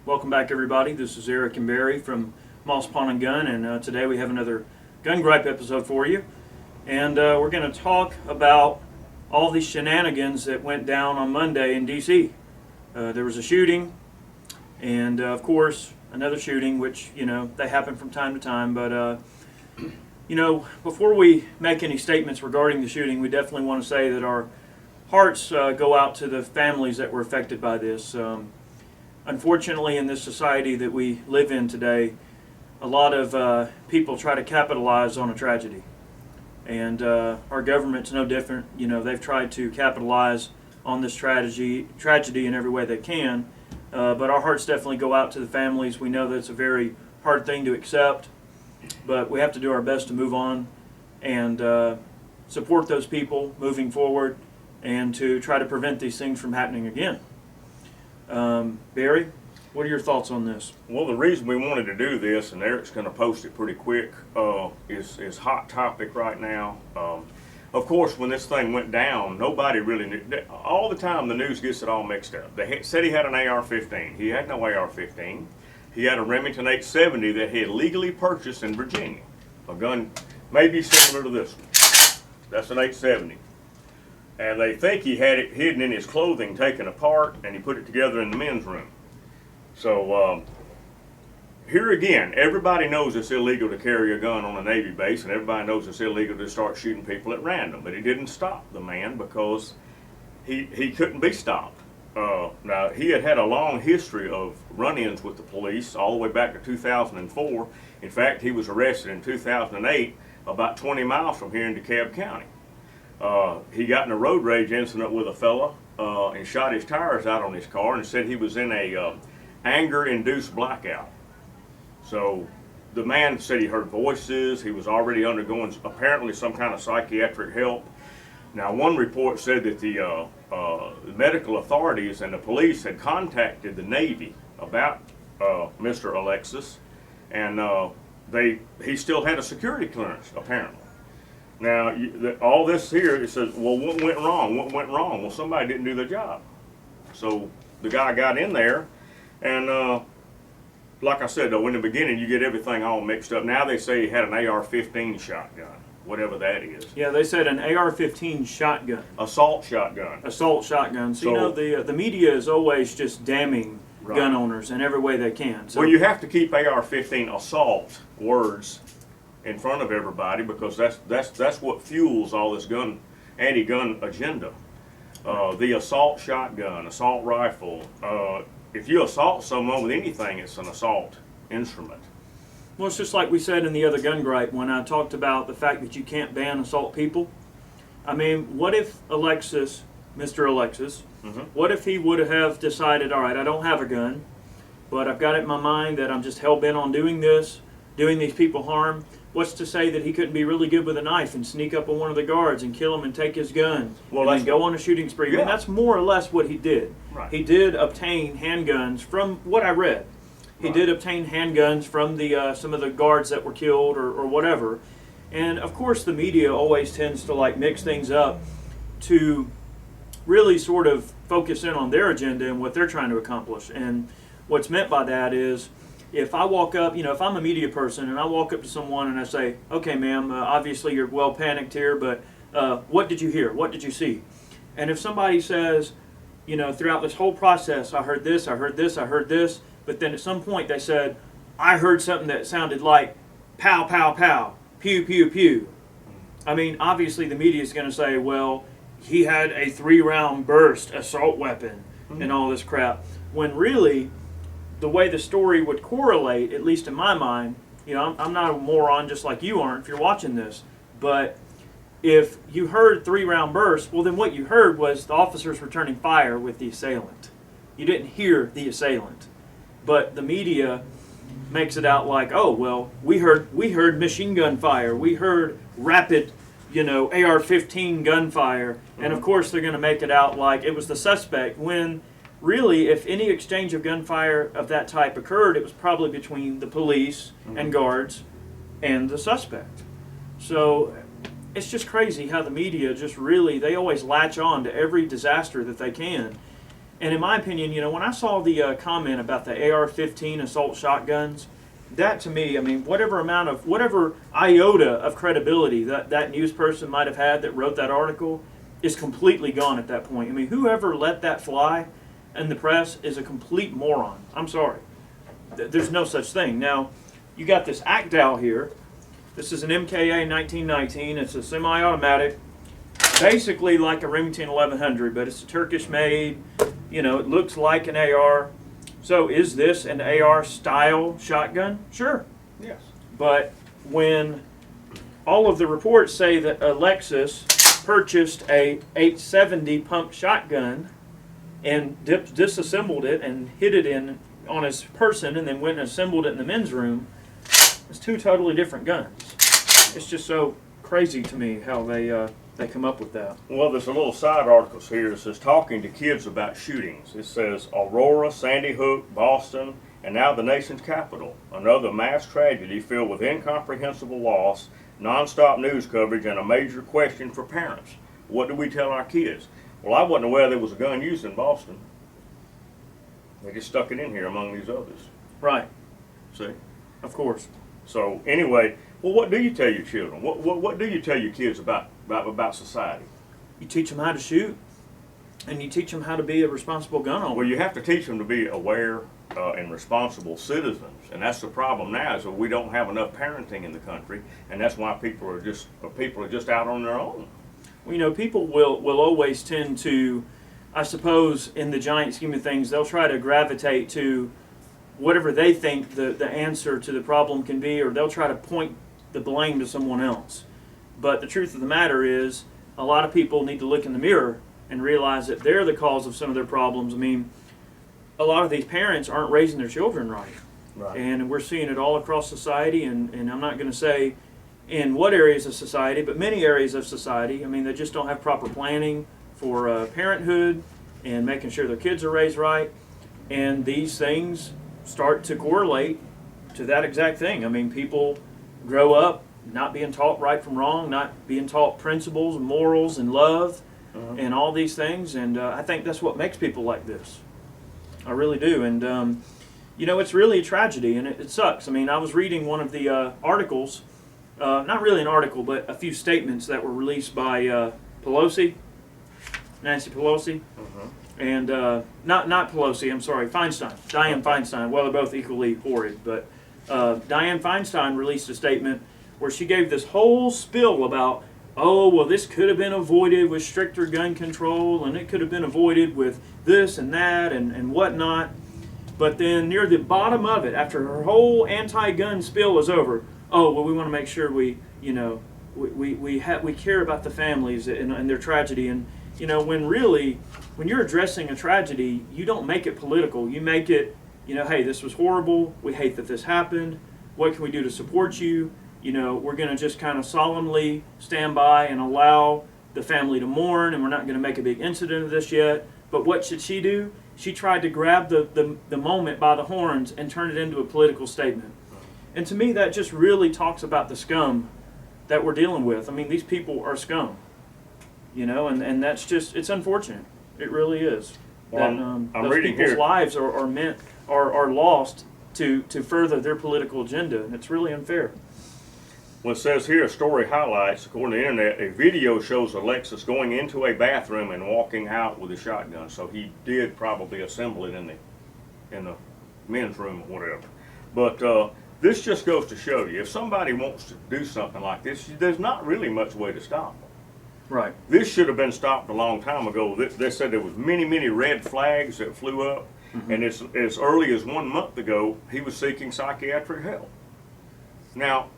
Welcome back, everybody. This is Eric and Barry from Moss Pawn and Gun, and today we have another Gun Gripe episode for you. And we're going to talk about all these shenanigans that went down on Monday in D.C. There was a shooting, and of course, another shooting, which, they happen from time to time. But, before we make any statements regarding the shooting, we definitely want to say that our hearts go out to the families that were affected by this. Unfortunately, in this society that we live in today, a lot of people try to capitalize on a tragedy. And our government's no different. They've tried to capitalize on this tragedy in every way they can. But our hearts definitely go out to the families. We know that it's a very hard thing to accept, but we have to do our best to move on and support those people moving forward and to try to prevent these things from happening again. Barry, what are your thoughts on this? Well, the reason we wanted to do this, and Eric's going to post it pretty quick, is hot topic right now. Of course, when this thing went down, nobody really knew. All the time, the news gets it all mixed up. They said he had an AR-15. He had no AR-15. He had a Remington 870 that he had legally purchased in Virginia. A gun maybe similar to this one. That's an 870. And they think he had it hidden in his clothing, taken apart, and he put it together in the men's room. So here again, everybody knows it's illegal to carry a gun on a Navy base, and everybody knows it's illegal to start shooting people at random. But he didn't stop the man because he couldn't be stopped. Now, he had a long history of run-ins with the police all the way back to 2004. In fact, he was arrested in 2008 about 20 miles from here in DeKalb County. He got in a road rage incident with a fella and shot his tires out on his car and said he was in a anger-induced blackout. So the man said he heard voices. He was already undergoing apparently some kind of psychiatric help. Now, one report said that the medical authorities and the police had contacted the Navy about Mr. Alexis, and he still had a security clearance, apparently. Now, all this here, it says, well, what went wrong? What went wrong? Well, somebody didn't do their job. So the guy got in there, and like I said, though, in the beginning, you get everything all mixed up. Now they say he had an AR-15 shotgun, whatever that is. Yeah, they said an AR-15 shotgun. Assault shotgun. Assault shotgun. So the media is always just damning gun owners in every way they can. So, well, you have to keep AR-15 assault words in front of everybody because that's what fuels all this anti-gun agenda. The assault shotgun, assault rifle. If you assault someone with anything, it's an assault instrument. Well, it's just like we said in the other gun gripe when I talked about the fact that you can't ban assault people. I mean, what if Mr. Alexis, what if he would have decided, all right, I don't have a gun, but I've got it in my mind that I'm just hell-bent on doing this, doing these people harm. What's to say that he couldn't be really good with a knife and sneak up on one of the guards and kill him and take his gun and then go on a shooting spree? Yeah. I mean, that's more or less what he did. Right. He did obtain handguns from what I read. He did obtain handguns from the some of the guards that were killed or whatever. And of course the media always tends to mix things up to really sort of focus in on their agenda and what they're trying to accomplish. And what's meant by that is, if I walk up, if I'm a media person and I walk up to someone and I say, okay, ma'am, obviously you're well panicked here, but what did you hear? What did you see? And if somebody says, throughout this whole process, I heard this, I heard this, I heard this, but then at some point they said, I heard something that sounded like pow, pow, pow, pew, pew, pew. I mean, obviously the media is going to say, well, he had a 3-round burst assault weapon and all this crap, when really the way the story would correlate, at least in my mind, I'm not a moron just like you aren't if you're watching this, but if you heard 3-round bursts, well then what you heard was the officers returning fire with the assailant. You didn't hear the assailant. But the media makes it out like, oh, well, we heard machine gun fire, we heard rapid, AR-15 gunfire, and of course they're going to make it out like it was the suspect, when really, if any exchange of gunfire of that type occurred, it was probably between the police and guards and the suspect. So it's just crazy how the media just really, they always latch on to every disaster that they can. And in my opinion, you know, when I saw the comment about the AR-15 assault shotguns, that to me, I mean, whatever iota of credibility that news person might have had that wrote that article is completely gone at that point. I mean, whoever let that fly in the press is a complete moron. I'm sorry. There's no such thing. Now, you got this ACDAL here. This is an MKA 1919. It's a semi-automatic, basically like a Remington 1100, but it's a Turkish-made. You know, it looks like an AR. So is this an AR style shotgun? Sure. Yes. But when all of the reports say that Alexis purchased a 870 pump shotgun and disassembled it and hid it on his person and then went and assembled it in the men's room, it's two totally different guns. It's just so crazy to me how they come up with that. Well, there's a little side articles here that says talking to kids about shootings. It says Aurora, Sandy Hook, Boston, and now the nation's capital. Another mass tragedy filled with incomprehensible loss, nonstop news coverage, and a major question for parents. What do we tell our kids? Well, I wasn't aware there was a gun used in Boston. They just stuck it in here among these others. Right. See? Of course. So anyway, well, what do you tell your children? What do you tell your kids about society? You teach them how to shoot, and you teach them how to be a responsible gun owner. Well, you have to teach them to be aware and responsible citizens, and that's the problem now. Is that we don't have enough parenting in the country, and that's why people are just out on their own. Well, you know, people will always tend to, I suppose, in the giant scheme of things, they'll try to gravitate to whatever they think the answer to the problem can be, or they'll try to point the blame to someone else. But the truth of the matter is, a lot of people need to look in the mirror and realize that they're the cause of some of their problems. I mean, a lot of these parents aren't raising their children right. Right. And we're seeing it all across society, and I'm not going to say in what areas of society, but many areas of society. I mean, they just don't have proper planning for parenthood and making sure their kids are raised right. And these things start to correlate to that exact thing. I mean, people grow up not being taught right from wrong, not being taught principles, morals, and love, and all these things. And I think that's what makes people like this. I really do. And, you know, it's really a tragedy, and it sucks. I mean, I was reading one of the articles, not really an article, but a few statements that were released by Nancy Pelosi. And not Pelosi, I'm sorry, Feinstein, Dianne Feinstein. Well, they're both equally horrid, but Dianne Feinstein released a statement where she gave this whole spiel about, oh, well, this could have been avoided with stricter gun control, and it could have been avoided with this and that and whatnot. But then near the bottom of it, after her whole anti-gun spiel was over, oh, well, we want to make sure we care about the families and their tragedy. And you know, when you're addressing a tragedy, you don't make it political. You make it, you know, hey, this was horrible. We hate that this happened. What can we do to support you? You know, we're going to just kind of solemnly stand by and allow the family to mourn, and we're not going to make a big incident of this yet. But what should she do? She tried to grab the moment by the horns and turn it into a political statement. And to me, that just really talks about the scum that we're dealing with. I mean, these people are scum. You know, and that's just, it's unfortunate. It really is. Well, that, I'm those reading people's here. lives are lost to further their political agenda, and it's really unfair. Well, it says here, a story highlights, according to the internet, a video shows Alexis going into a bathroom and walking out with a shotgun. So he did probably assemble it in the men's room or whatever. But this just goes to show you, if somebody wants to do something like this, there's not really much way to stop them. Right. This should have been stopped a long time ago. They said there was many red flags that flew up, and as early as 1 month ago, he was seeking psychiatric help. Now,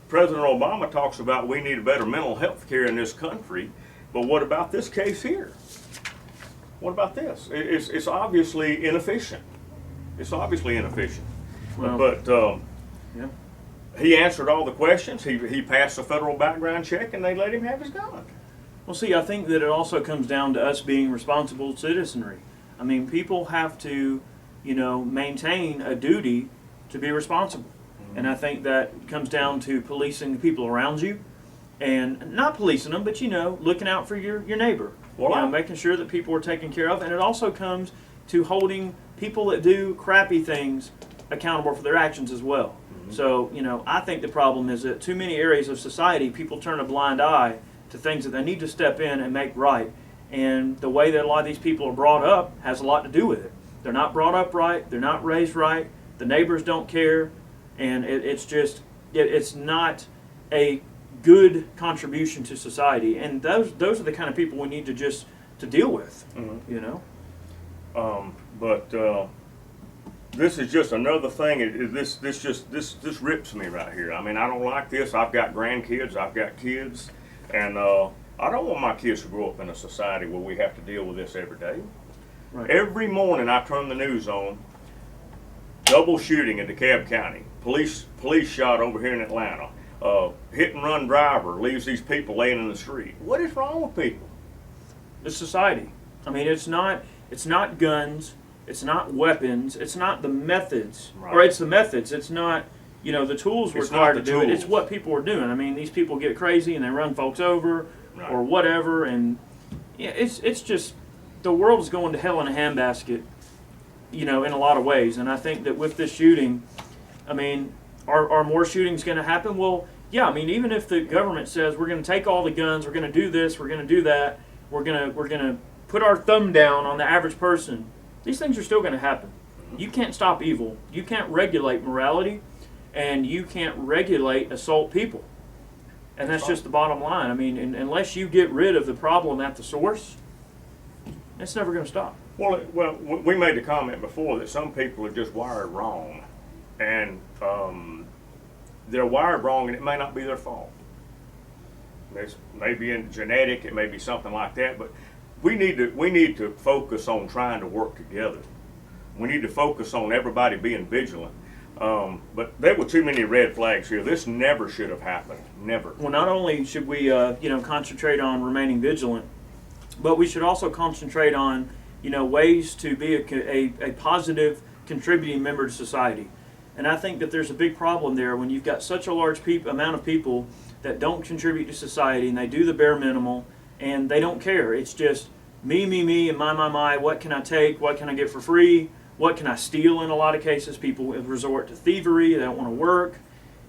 President Obama talks about we need a better mental health care in this country, but what about this case here? What about this? It's obviously inefficient. It's obviously inefficient. Well, but yeah. he answered all the questions. He passed a federal background check, and they let him have his gun. Well, see, I think that it also comes down to us being responsible citizenry. I mean, people have to, you know, maintain a duty to be responsible. And I think that comes down to policing the people around you, and not policing them, but, you know, looking out for your neighbor. Well, making sure that people are taken care of, and it also comes to holding people that do crappy things accountable for their actions as well. So, I think the problem is that too many areas of society, people turn a blind eye to things that they need to step in and make right. And the way that a lot of these people are brought up has a lot to do with it. They're not brought up right, they're not raised right, the neighbors don't care, and it's not a good contribution to society. And those are the kind of people we need to deal with, But this is just another thing. This rips me right here. I mean, I don't like this. I've got grandkids. I've got kids, and I don't want my kids to grow up in a society where we have to deal with this every day. Right. Every morning I turn the news on. Double shooting in DeKalb County. Police shot over here in Atlanta. Hit and run driver leaves these people laying in the street. What is wrong with people? It's society. I mean, it's not guns. It's not weapons. It's not the methods. Right. Or it's the methods. It's not, the tools It's required not to the do it. tools. It's what people are doing. I mean, these people get crazy and they run folks over Right. or whatever. And it's just, the world is going to hell in a handbasket, in a lot of ways. And I think that with this shooting, I mean, are more shootings going to happen? Well, yeah. I mean, even if the government says we're going to take all the guns, we're going to do this, we're going to do that, we're going to put our thumb down on the average person, these things are still going to happen. You can't stop evil. You can't regulate morality, and you can't regulate assault people. And that's just the bottom line. I mean, unless you get rid of the problem at the source, it's never going to stop. Well, we made the comment before that some people are just wired wrong, and they're wired wrong, and it may not be their fault. It's maybe in genetic, it may be something like that, but we need to focus on trying to work together. We need to focus on everybody being vigilant. But there were too many red flags here. This never should have happened. Never. Well, not only should we, concentrate on remaining vigilant, but we should also concentrate on, ways to be a positive, contributing member to society. And I think that there's a big problem there when you've got such a large amount of people that don't contribute to society, and they do the bare minimal, and they don't care. It's just me, and my. What can I take? What can I get for free? What can I steal? In a lot of cases, people resort to thievery. They don't want to work.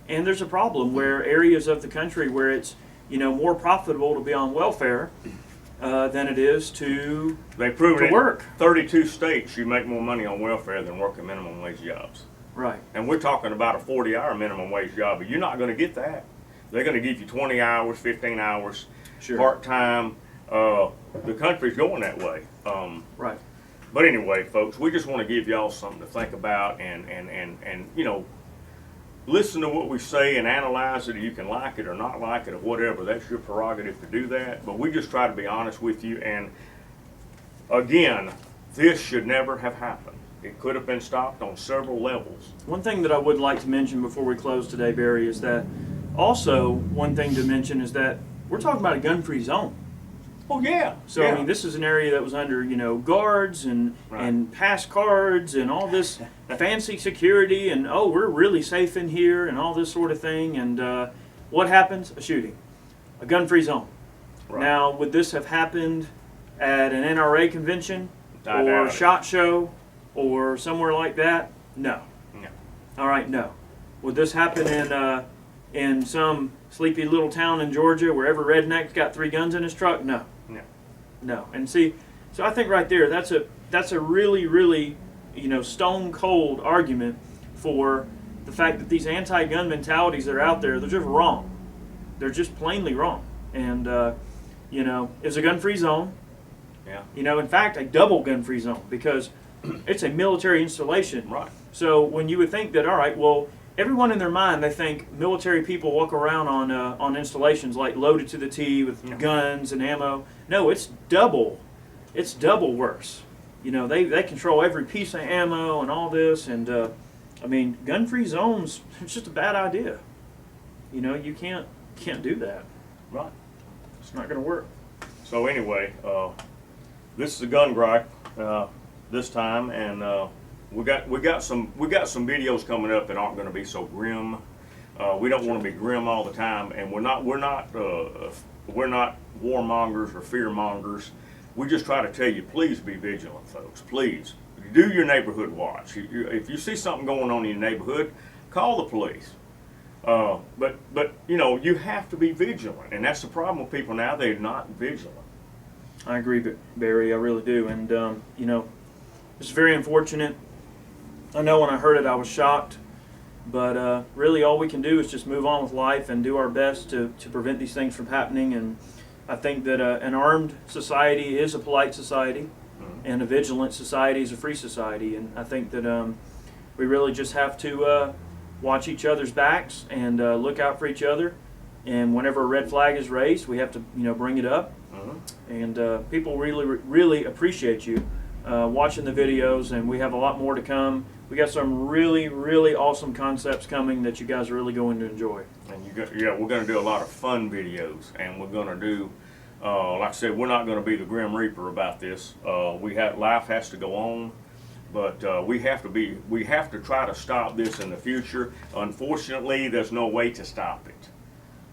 And there's a problem where areas of the country where it's, more profitable to be on welfare than it is to They proved it. work. 32 states you make more money on welfare than working minimum wage jobs. Right. And we're talking about a 40-hour minimum wage job, but you're not going to get that. They're going to give you 20 hours, 15 hours, Sure. part-time. The country's going that way. Right. But anyway, folks, we just want to give y'all something to think about and listen to what we say and analyze it. You can like it or not like it or whatever. That's your prerogative to do that. But we just try to be honest with you. And again, this should never have happened. It could have been stopped on several levels. One thing that I would like to mention before we close today, Barry, is that also one thing to mention is that we're talking about a gun-free zone. Oh yeah. So yeah. I mean, this is an area that was under guards and Right. and pass cards and all this fancy security and we're really safe in here and all this sort of thing. And what happens? A shooting, a gun-free zone. Right. Now, would this have happened at an NRA convention I or doubt it. SHOT Show or somewhere like that? No. No. All right, no. Would this happen in some sleepy little town in Georgia where every redneck's got 3 guns in his truck? No. No. No. And see, so I think right there, that's a really, really, stone cold argument for the fact that these anti-gun mentalities that are out there, they're just wrong. They're just plainly wrong. And it's a gun-free zone. Yeah. In fact, a double gun-free zone because it's a military installation. Right. So when you would think that, all right, well, everyone in their mind, they think military people walk around on installations like loaded to the T with guns and ammo. No, it's double. It's double worse. They control every piece of ammo and all this. And gun-free zones, it's just a bad idea. You can't do that. Right. It's not going to work. So anyway, this is a gun gripe this time, and we got some videos coming up that aren't going to be so grim. We don't want to be grim all the time, and we're not warmongers or fearmongers. we just try to tell you, please be vigilant, folks. Please do your neighborhood watch. If you see something going on in your neighborhood, call the police. But you know, you have to be vigilant, and that's the problem with people now. They're not vigilant. I agree, Barry. I really do. And you know, it's very unfortunate. I know when I heard it, I was shocked. But really, all we can do is just move on with life and do our best to prevent these things from happening. And I think that an armed society is a polite society, and a vigilant society is a free society. And I think that we really just have to watch each other's backs and look out for each other. And whenever a red flag is raised, we have to, you know, bring it up. And people really appreciate you watching the videos, and we have a lot more to come. We got some really awesome concepts coming that you guys are really going to enjoy. And yeah, we're going to do a lot of fun videos, and we're going to do, like I said, we're not going to be the Grim Reaper about this. Life has to go on, but we have to try to stop this in the future. Unfortunately, there's no way to stop it.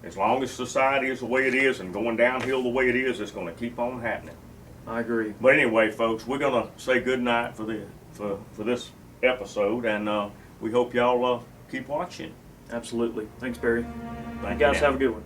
As long as society is the way it is and going downhill the way it is, it's going to keep on happening. I agree. But anyway, folks, we're going to say good night for this episode, and we hope y'all keep watching. Absolutely. Thanks, Barry. Thank You guys you. have a good one.